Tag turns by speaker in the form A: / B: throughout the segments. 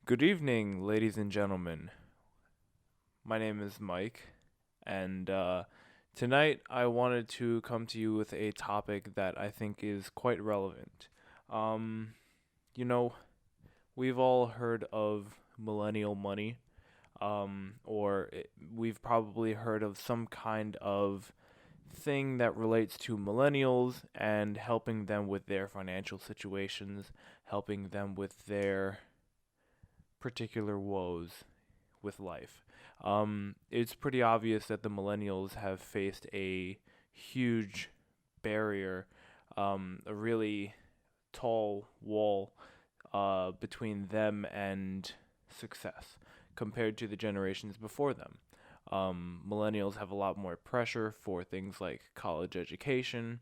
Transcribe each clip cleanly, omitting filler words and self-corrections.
A: Good evening, ladies and gentlemen. My name is Mike, and tonight I wanted to come to you with a topic that I think is quite relevant. Um, you know, we've all heard of millennial money, we've probably heard of some kind of thing that relates to millennials and helping them with their financial situations, helping them with their particular woes with life. It's pretty obvious that the millennials have faced a huge barrier, a really tall wall between them and success compared to the generations before them. Millennials have a lot more pressure for things like college education,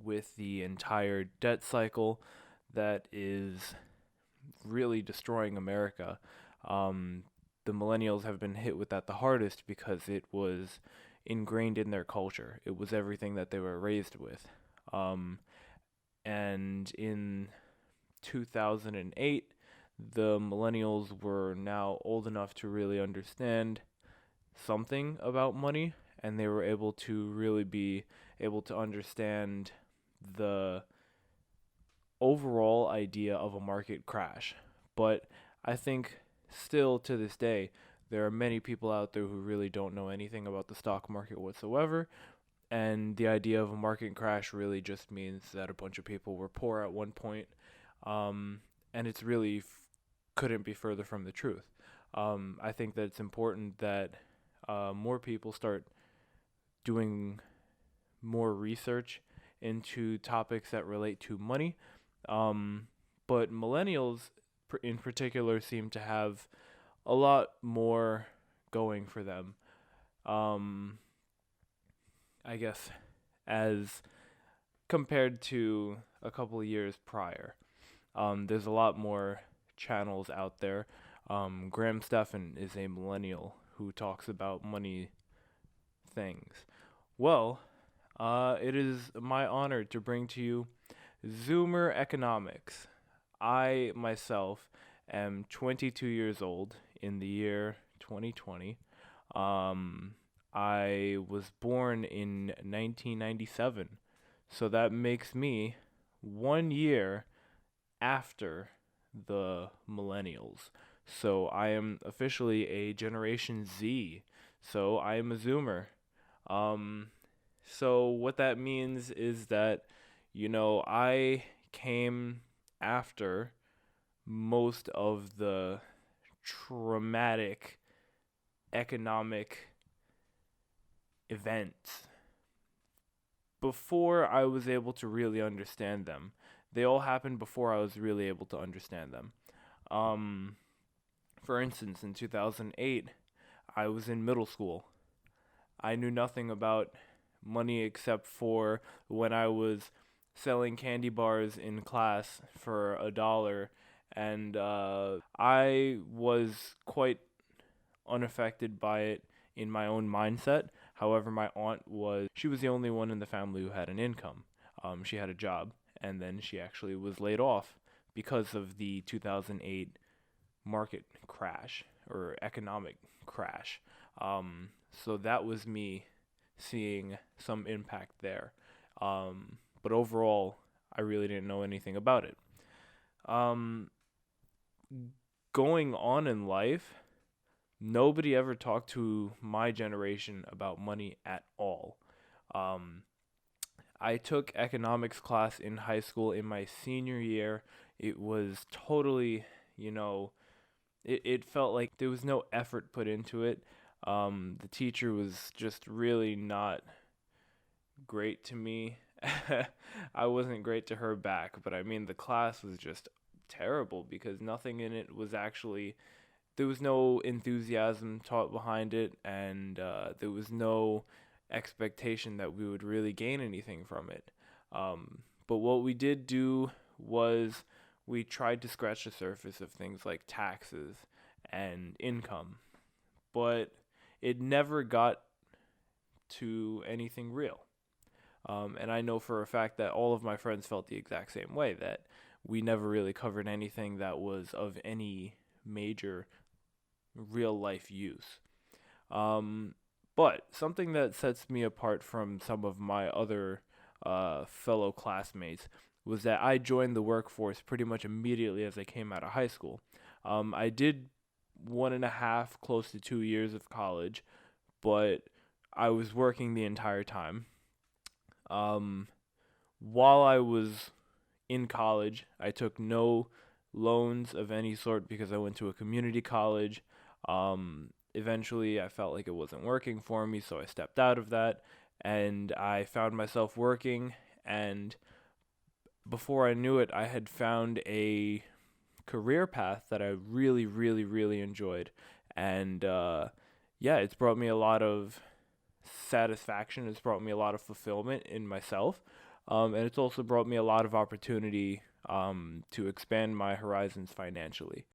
A: with the entire debt cycle that is really destroying America. Um, the millennials have been hit with that the hardest because it was ingrained in their culture. It was everything that they were raised with. Um, and in 2008, the millennials were now old enough to really understand something about money, and they were able to really be able to understand the overall idea of a market crash. But I think still to this day, there are many people out there who really don't know anything about the stock market whatsoever. And the idea of a market crash really just means that a bunch of people were poor at one point. Um, and it's really couldn't be further from the truth. I think that it's important that more people start doing more research into topics that relate to money. Um, but millennials in particular seem to have a lot more going for them. Um, I guess as compared to a couple of years prior. There's a lot more channels out there. Graham Stephan is a millennial who talks about money things. Well, it is my honor to bring to you Zoomer Economics. I myself am 22 years old in the year 2020. Um, I was born in 1997, so that makes me 1 year after the millennials. So I am officially a Generation Z. So I am a Zoomer. Um, so what that means is that, I came after most of the traumatic economic events before I was able to really understand them. They all happened before I was really able to understand them. Um, for instance, in 2008, I was in middle school. I knew nothing about money except for when I was selling candy bars in class for $1, and I was quite unaffected by it in my own mindset. However, my aunt she was the only one in the family who had an income. She had a job, and then she actually was laid off because of the 2008 market crash or economic crash. So that was me seeing some impact there. But overall, I really didn't know anything about it. Um, Going on in life, nobody ever talked to my generation about money at all. Um, I took economics class in high school in my senior year. It was totally, you know, it felt like there was no effort put into it. The teacher was just really not great to me. I wasn't great to her back, but I mean, the class was just terrible because nothing in it was actually, there was no enthusiasm taught behind it, and there was no expectation that we would really gain anything from it. But what we did do was we tried to scratch the surface of things like taxes and income, but it never got to anything real. And I know for a fact that all of my friends felt the exact same way, that we never really covered anything that was of any major real life use. Um, but something that sets me apart from some of my other fellow classmates was that I joined the workforce pretty much immediately as I came out of high school. I did 1.5, close to 2 years of college, but I was working the entire time. Um, while I was in college, I took no loans of any sort because I went to a community college. Eventually, I felt like it wasn't working for me, so I stepped out of that and I found myself working. And before I knew it, I had found a career path that I really, really, really enjoyed. And yeah, it's brought me a lot of satisfaction. It's brought me a lot of fulfillment in myself. And it's also brought me a lot of opportunity to expand my horizons financially.